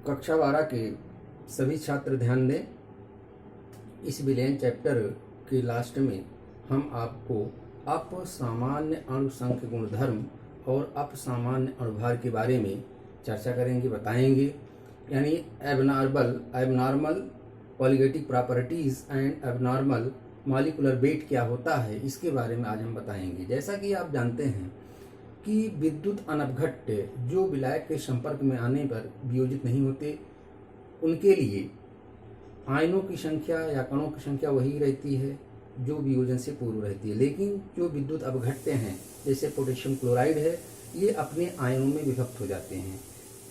कक्षा 12 के सभी छात्र ध्यान दें। इस विलयन चैप्टर के लास्ट में हम आपको अपसामान्य अणुसंख्य गुणधर्म और अपसामान्य अणुभार के बारे में चर्चा करेंगे, बताएंगे। यानी abnormal colligative properties and abnormal molecular weight क्या होता है, इसके बारे में आज हम बताएंगे। जैसा कि आप जानते हैं कि विद्युत अनपघट्य जो विलायक के संपर्क में आने पर वियोजित नहीं होते, उनके लिए आयनों की संख्या या कणों की संख्या वही रहती है जो वियोजन से पूर्व रहती है। लेकिन जो विद्युत अपघट्य हैं, जैसे पोटेशियम क्लोराइड है, ये अपने आयनों में विभक्त हो जाते हैं।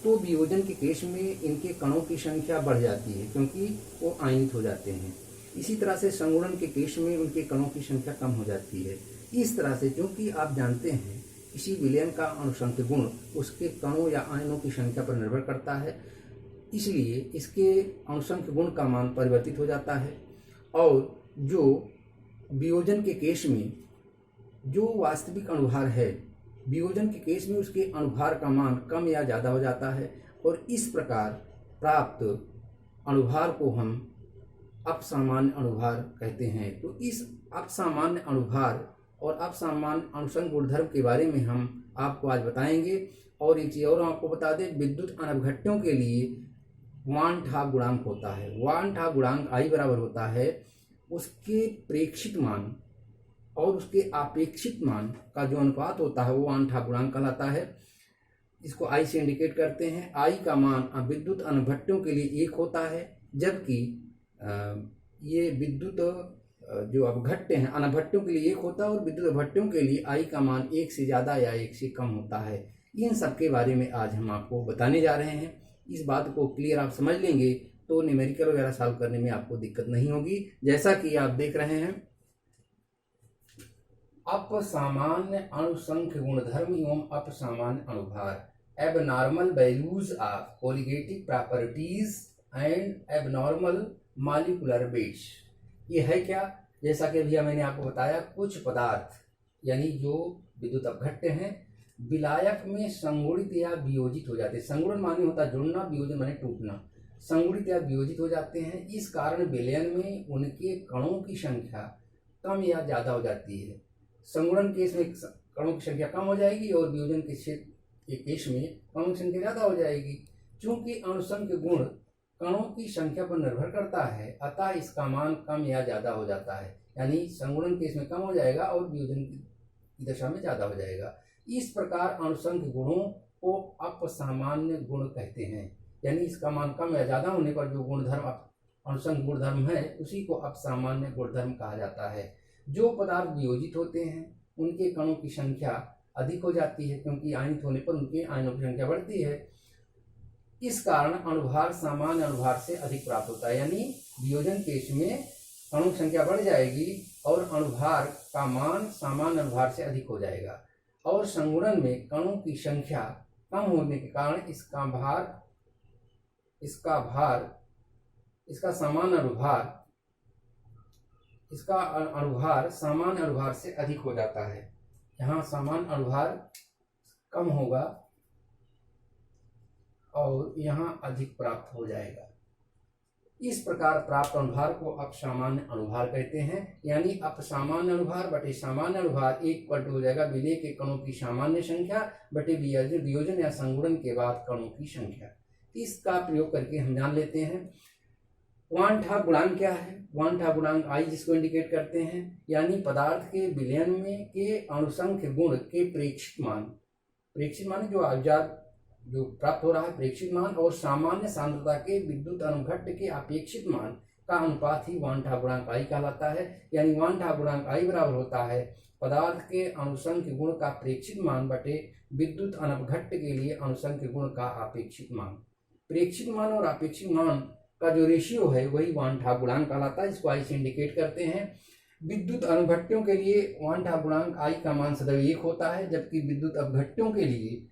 तो वियोजन के केस में इनके कणों की संख्या बढ़ जाती है क्योंकि वो आयनित हो जाते हैं। इसी तरह से संगुणन के केस में उनके कणों की संख्या कम हो जाती है। इस तरह से, क्योंकि आप जानते हैं किसी विलयन का अणुसंख्य गुण उसके कणों या आयनों की संख्या पर निर्भर करता है, इसलिए इसके अणुसंख्य गुण का मान परिवर्तित हो जाता है। और जो वियोजन के केस में जो वास्तविक अणुभार है, वियोजन के केस में उसके अणुभार का मान कम या ज़्यादा हो जाता है और इस प्रकार प्राप्त अणुभार को हम अपसामान्य अणुभार कहते हैं। तो इस अपसामान्य अणुभार और अपसामान्य अणुसंख्य गुणधर्म के बारे में हम आपको आज बताएंगे। और एक चीज़ और आपको बता दें, विद्युत अनपघट्यों के लिए वान ठा गुणांक होता है। वान ठा गुणांक आई बराबर होता है उसके प्रेक्षित मान और उसके आपेक्षित मान का जो अनुपात होता है वो वान ठा गुणांक कहलाता है। इसको आई से इंडिकेट करते हैं। आई का मान विद्युत अनपघट्यों के लिए 1 होता है, जबकि ये विद्युत जो अपघट्य हैं अनपघट्यों के लिए 1 होता है और विद्युत अपघट्यों के लिए आई का मान 1 से ज़्यादा या 1 से कम होता है। इन सब के बारे में आज हम आपको बताने जा रहे हैं। इस बात को क्लियर आप समझ लेंगे तो न्यूमेरिकल वगैरह सॉल्व करने में आपको दिक्कत नहीं होगी। जैसा कि आप देख रहे हैं, अपसामान्य अणुसंख्य गुणधर्म एवं अपसामान्य अणुभार, abnormal values of colligative properties and abnormal molecular weights. ये है क्या? जैसा कि भैया मैंने आपको बताया, कुछ पदार्थ यानी जो विद्युत अपघट्य हैं विलायक में संगुणित या वियोजित हो जाते हैं। संगुणन माने होता है जुड़ना, वियोजन माने टूटना। संगुणित या वियोजित हो जाते हैं। इस कारण विलयन में उनके कणों की संख्या कम या ज़्यादा हो जाती है। संगुणन केस में कणों की संख्या कम हो जाएगी और वियोजन के केस में कणों की संख्या ज़्यादा हो जाएगी। चूंकि अणुसंख्य गुण कणों की संख्या पर निर्भर करता है, अतः इसका मान कम या ज़्यादा हो जाता है। यानी संगुणन केस में कम हो जाएगा और वियोजन की दशा में ज़्यादा हो जाएगा। इस प्रकार अणुसंख्य गुणों को अपसामान्य गुण कहते हैं। यानी इसका मान कम या ज़्यादा होने पर जो गुणधर्म अणुसंख्य गुणधर्म है उसी को अपसामान्य गुणधर्म कहा जाता है। जो पदार्थ वियोजित होते हैं उनके कणों की संख्या अधिक हो जाती है क्योंकि आयनित होने पर उनके आयनों की संख्या बढ़ती है। इस कारण अणुभार सामान्य अणुभार से अधिक प्राप्त होता है। यानी वियोजन केस में कणों की संख्या बढ़ जाएगी और अणुभार का मान सामान्य अणुभार से अधिक हो जाएगा। और संगुणन में कणों की संख्या कम होने के कारण इसका अणुभार सामान्य अणुभार से अधिक हो जाता है। यहाँ सामान्य अणुभार कम होगा और यहाँ अधिक प्राप्त हो जाएगा। इस प्रकार प्राप्त अणुभार को अपसामान्य अणुभार कहते हैं। यानी अपसामान्य अणुभार बटे सामान्य अणुभार एक पलट हो जाएगा विलय के कणों की सामान्य संख्या बटे वियोजन या संगुणन के बाद कणों की संख्या। इसका प्रयोग करके हम जान लेते हैं वान ठा गुणांक क्या है। वान ठा गुणांक आई जिसको इंडिकेट करते हैं, यानी पदार्थ के विलयन में के अणुसंख्य गुण के प्रेक्षित मान जो प्राप्त हो रहा है प्रेक्षित मान और सामान्य सांद्रता के विद्युत अनपघट्य के अपेक्षित मान का अनुपात ही वान ठा गुणांक आई कहलाता है। यानी वान ठा गुणांक आई बराबर होता है पदार्थ के अणुसंख्य गुण का प्रेक्षित मान बटे विद्युत अनपघट्य के लिए अणुसंख्य गुण का अपेक्षित मान। प्रेक्षित मान और अपेक्षित मान का जो रेशियो है वही वान ठा गुणांक कहलाता है। इसको आई से इंडिकेट करते हैं। विद्युत अनपघट्यों के लिए वान ठा गुणांक आई का मान सदैव 1 होता है, जबकि विद्युत अपघट्यों के लिए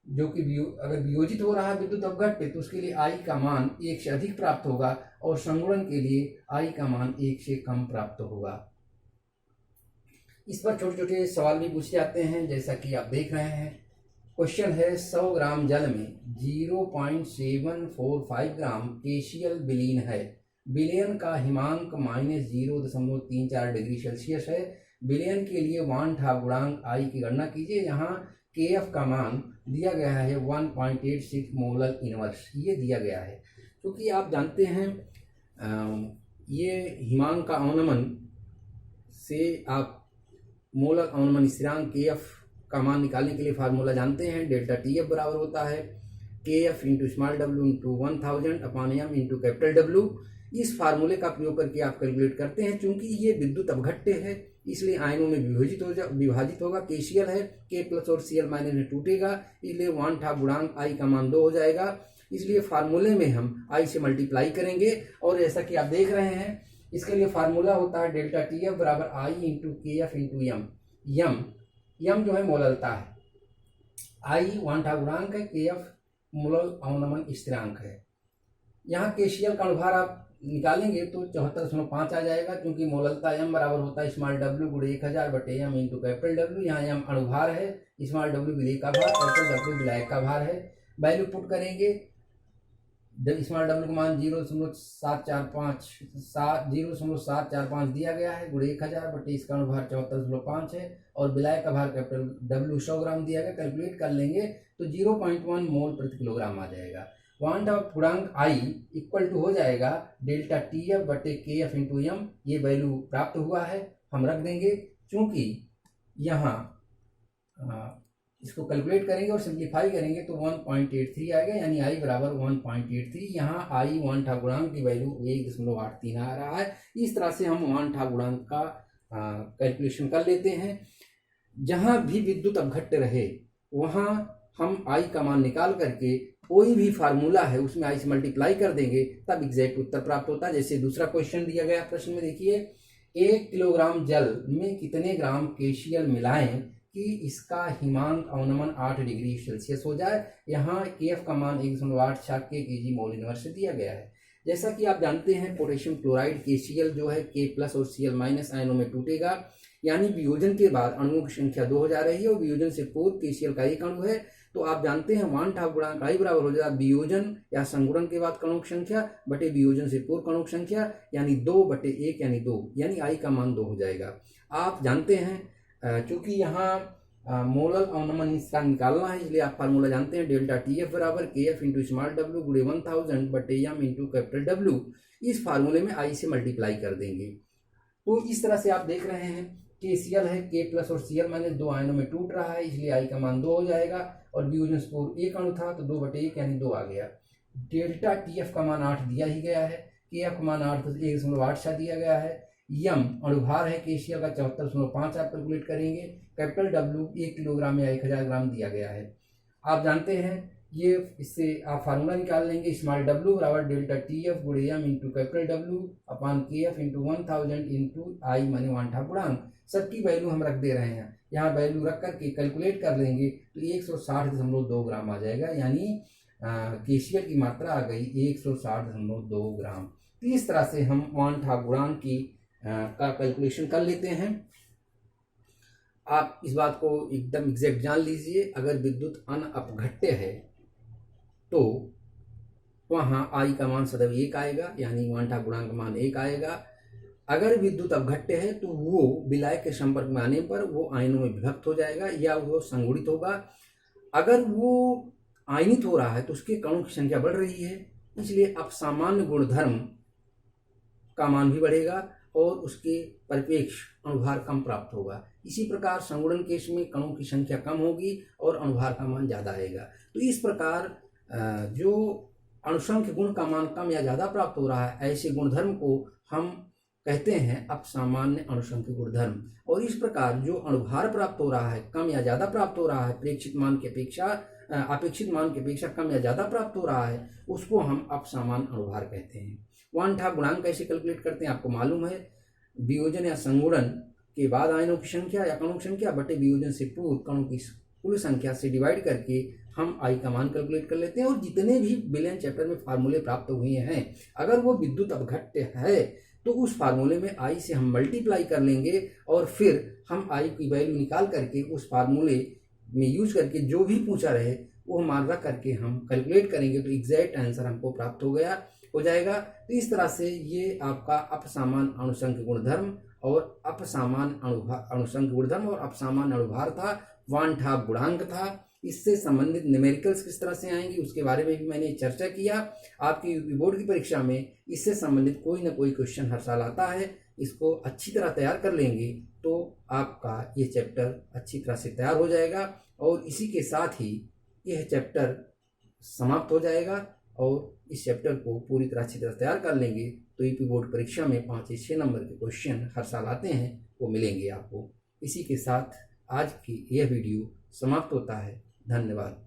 जो कि अगर वियोजित हो रहा है विद्युत अपघट्य तो उसके लिए आई का मान 1 से अधिक प्राप्त होगा और संगुणन के लिए आई का मान 1 से कम प्राप्त होगा। इस पर छोटे छोटे सवाल भी पूछे जाते हैं, जैसा कि आप देख रहे हैं। क्वेश्चन है 100 ग्राम जल में 0.745 ग्राम केशियल विलीन है। विलयन का हिमांक -0.34 डिग्री सेल्सियस है। विलयन के लिए वान ठाप गुणांक आई की गणना कीजिए। यहाँ KF का मान दिया गया है 1.86 मोलर इनवर्स, ये दिया गया है। क्योंकि आप जानते हैं ये हिमांक का अवनमन से आप मोलर अवनमन स्थिरांक KF का मान निकालने के लिए फार्मूला जानते हैं। डेल्टा TF बराबर होता है KF into small w into 1000 upon m into capital W। इस फार्मूले का प्रयोग करके आप कैलकुलेट करते हैं। चूंकि ये विद्युत अपघट्य है इसलिए आयनों में विभाजित होगा। केसीएल है, K प्लस और Cl माइनस में टूटेगा, इसलिए वान ठाप गुणांक I का मान 2 हो जाएगा। इसलिए फार्मूले में हम I से मल्टीप्लाई करेंगे और जैसा कि आप देख रहे हैं इसके लिए फार्मूला होता है डेल्टा TF बराबर I इंटू KF इंटू यम जो है मोललता है, I वान ठाप गुणांक है, KF मोलल अवनमन स्थिरांक है। यहाँ केसीएल का अनुभार आप निकालेंगे तो 74.5 आ जाएगा, क्योंकि मोललता m बराबर होता है स्मॉल w गुणे 1000 बटे m इंटू कैपिटल W। यहाँ m अणुभार है, स्मॉल w विलेय का भार, कैपिटल W विलायक का भार है। वैल्यू पुट करेंगे, स्मॉल w का मान 0.745 दिया गया है गुणे 1000 बटे इसका अनुभार 74.5 है, और विलायक का भार कैपिटल W 100 ग्राम दिया गया। कैलकुलेट कर लेंगे तो 0.1 मोल प्रति किलोग्राम आ जाएगा। वान ठाप गुणांक I इक्वल टू हो जाएगा डेल्टा TF बटे KF इंटू m। ये वैल्यू प्राप्त हुआ है, हम रख देंगे। चूंकि यहाँ इसको कैलकुलेट करेंगे और सिंप्लीफाई करेंगे तो 1.83 आएगा, यानी I बराबर 1.83। यहाँ I वान ठाप गुणांक की वैल्यू 1.83 आ रहा है। इस तरह से हम वान ठाप गुणांक का कैलकुलेशन कर लेते हैं। जहाँ भी विद्युत अपघट्य रहे वहाँ हम I का मान निकाल करके कोई भी फार्मूला है उसमें I से मल्टीप्लाई कर देंगे, तब एग्जैक्ट उत्तर प्राप्त होता है। जैसे दूसरा क्वेश्चन दिया गया प्रश्न में, देखिए 1 किलोग्राम जल में कितने ग्राम केसीएल मिलाएं कि इसका हिमांक अवनमन 8 डिग्री सेल्सियस हो जाए। यहाँ KF का मान 1.86 kg मोल इनवर्स से दिया गया है। जैसा कि आप जानते हैं पोटेशियम क्लोराइड KCl जो है K प्लस और Cl माइनस आयनों में टूटेगा, यानी वियोजन के बाद अणुओं की संख्या 2 हो जा रही है और वियोजन से पूर्व KCl का एक अणु है। तो आप जानते हैं वान ठाप गुणांक I बराबर हो जाएगा वियोजन या संगुणन के बाद कणों की संख्या बटे वियोजन से पूर्व कणों की संख्या, यानी 2 बटे 1 यानी 2, यानी I का मान 2 हो जाएगा। आप जानते हैं चूंकि यहाँ मोलर अवनमन स्थिरांक निकालना है, इसलिए आप फार्मूला जानते हैं डेल्टा TF बराबर KF इंटू स्मॉल w गुणे 1000 बटे m इंटू कैपिटल W। इस फार्मूले में I से मल्टीप्लाई कर देंगे। तो इस तरह से आप देख रहे हैं KCl है, K प्लस और Cl माइनस 2 आयनों में टूट रहा है, इसलिए I का मान 2 हो जाएगा। और वियोजन से पूर्व एक अणु था तो 2 बटे 1 यानी 2 आ गया। डेल्टा TF का मान 8 दिया ही गया है, KF का मान 8 तो 1.86 दिया गया है। यम अणुभार है KCl का 74.5 आप कैलकुलेट करेंगे। कैपिटल W 1 किलोग्राम या 1000 ग्राम दिया गया है। आप जानते हैं ये, इससे आप फार्मूला निकाल लेंगे, स्मॉल w बराबर डेल्टा TF गुणे m into capital W upon KF into 1000 into I माने वान ठाप गुणांक। सबकी वैल्यू हम रख दे रहे हैं, यहाँ वैल्यू रख करके कैलकुलेट कर लेंगे तो 160.2 ग्राम आ जाएगा, यानी KCl की मात्रा आ गई 160.2 ग्राम। तो इस तरह से हम वान ठाप गुणांक की का कैलकुलेशन कर लेते हैं। आप इस बात को एकदम एग्जैक्ट जान लीजिए, अगर विद्युत अनअपघट्य है तो वहाँ I का मान सदैव 1 आएगा, यानी वान ठाप गुणांक का मान 1 आएगा। अगर विद्युत अपघट्य है तो वो विलायक के संपर्क में आने पर वो आयनों में विभक्त हो जाएगा या वो संगुणित होगा। अगर वो आयनित हो रहा है तो उसके कणों की संख्या बढ़ रही है, इसलिए अब सामान्य गुणधर्म का मान भी बढ़ेगा और उसके परिपेक्ष अणुभार कम प्राप्त होगा। इसी प्रकार संगुणन केस में कणों की संख्या कम होगी और अणुभार का मान ज़्यादा आएगा। तो इस प्रकार जो अणुसंख्य गुण का मान कम या ज़्यादा प्राप्त हो रहा है, ऐसे गुणधर्म को हम कहते हैं अपसामान्य अणुसंख्य गुणधर्म। और इस प्रकार जो अणुभार प्राप्त हो रहा है, कम या ज़्यादा प्राप्त हो रहा है, अपेक्षित मान की अपेक्षा कम या ज़्यादा प्राप्त हो रहा है, उसको हम अपसामान्य अणुभार कहते हैं। वान ठाप गुणांक कैसे कैलकुलेट करते हैं आपको मालूम है, वियोजन या संगुणन के बाद आयनों की संख्या या कणों की संख्या बटे वियोजन से पूर्व कणों की कुल संख्या से डिवाइड करके हम I का मान कैलकुलेट कर लेते हैं। और जितने भी विलयन चैप्टर में फार्मूले प्राप्त हुए हैं, अगर वो विद्युत अपघट्य है तो उस फार्मूले में I से हम मल्टीप्लाई कर लेंगे और फिर हम I की वैल्यू निकाल करके उस फार्मूले में यूज करके जो भी पूछा रहे वो हम रख करके हम कैलकुलेट करेंगे तो एग्जैक्ट आंसर हमको प्राप्त हो जाएगा। तो इस तरह से ये आपका अपसामान्य अणुसंख्य गुणधर्म और अपसामान्य अणुसंख्य गुणधर्म और अपसामान्य अणुभार था, वान ठाप गुणांक था। इससे संबंधित न्यूमेरिकल्स किस तरह से आएंगे उसके बारे में भी मैंने चर्चा किया। आपकी यूपी बोर्ड की परीक्षा में इससे संबंधित कोई ना कोई क्वेश्चन हर साल आता है। इसको अच्छी तरह तैयार कर लेंगे तो आपका ये चैप्टर अच्छी तरह से तैयार हो जाएगा और इसी के साथ ही यह चैप्टर समाप्त हो जाएगा। और इस चैप्टर को पूरी तरह अच्छी तरह तैयार कर लेंगे तो यूपी बोर्ड परीक्षा में 5 से 6 नंबर के क्वेश्चन हर साल आते हैं वो मिलेंगे आपको। इसी के साथ आज की यह वीडियो समाप्त होता है। धन्यवाद।